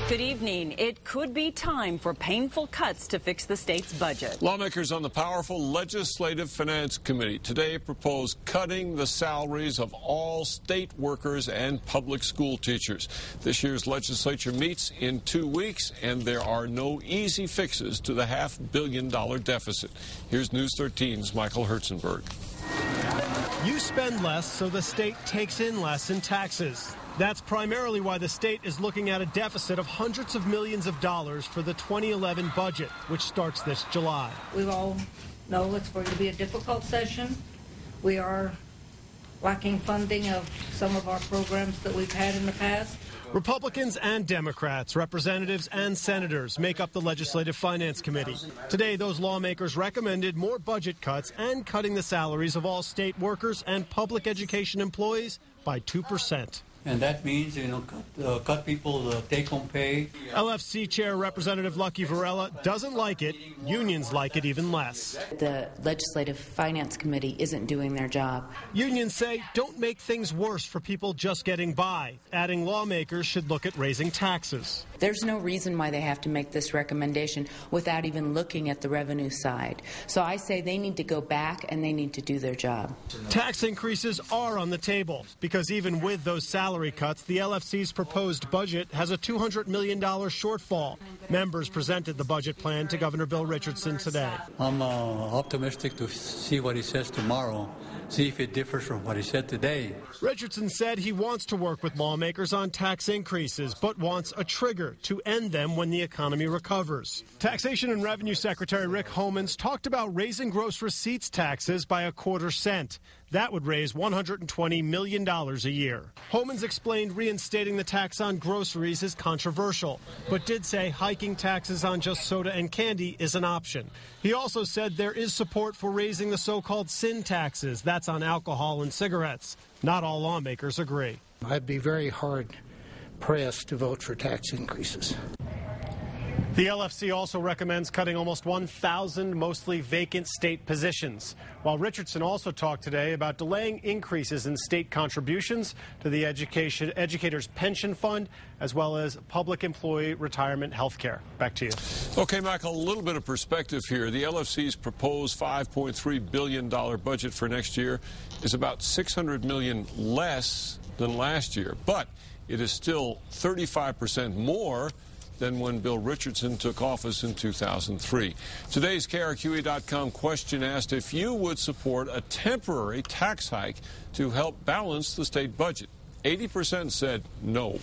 Good evening. It could be time for painful cuts to fix the state's budget. Lawmakers on the powerful Legislative Finance Committee today propose cutting the salaries of all state workers and public school teachers. This year's legislature meets in 2 weeks, and there are no easy fixes to the $500 million deficit. Here's News 13's Michael Herzenberg. You spend less, so the state takes in less in taxes. That's primarily why the state is looking at a deficit of hundreds of millions of dollars for the 2011 budget, which starts this July. We all know it's going to be a difficult session. We are lacking funding of some of our programs that we've had in the past. Republicans and Democrats, representatives and senators make up the Legislative Finance Committee. Today, those lawmakers recommended more budget cuts and cutting the salaries of all state workers and public education employees by 2%. And that means, cut people take-home pay. LFC Chair Representative Lucky Varela doesn't like it. Unions like it even less. The Legislative Finance Committee isn't doing their job. Unions say don't make things worse for people just getting by, adding lawmakers should look at raising taxes. There's no reason why they have to make this recommendation without even looking at the revenue side. So I say they need to go back and they need to do their job. Tax increases are on the table because even with those salary cuts, the LFC's proposed budget has a $200 million shortfall. Members presented the budget plan to Governor Bill Richardson today. I'm optimistic to see what he says tomorrow, see if it differs from what he said today. Richardson said he wants to work with lawmakers on tax increases, but wants a trigger to end them when the economy recovers. Taxation and Revenue Secretary Rick Homans talked about raising gross receipts taxes by 1/4 cent. That would raise $120 million a year. Homans explained reinstating the tax on groceries is controversial, but did say hiking taxes on just soda and candy is an option. He also said there is support for raising the so-called sin taxes. That's on alcohol and cigarettes. Not all lawmakers agree. I'd be very hard-pressed to vote for tax increases. The LFC also recommends cutting almost 1,000 mostly vacant state positions, while Richardson also talked today about delaying increases in state contributions to the Educators Pension Fund, as well as public employee retirement health care. Back to you. Okay, Michael, a little bit of perspective here. The LFC's proposed $5.3 billion budget for next year is about $600 million less than last year, but it is still 35% more than when Bill Richardson took office in 2003. Today's KRQE.com question asked if you would support a temporary tax hike to help balance the state budget. 80% said no.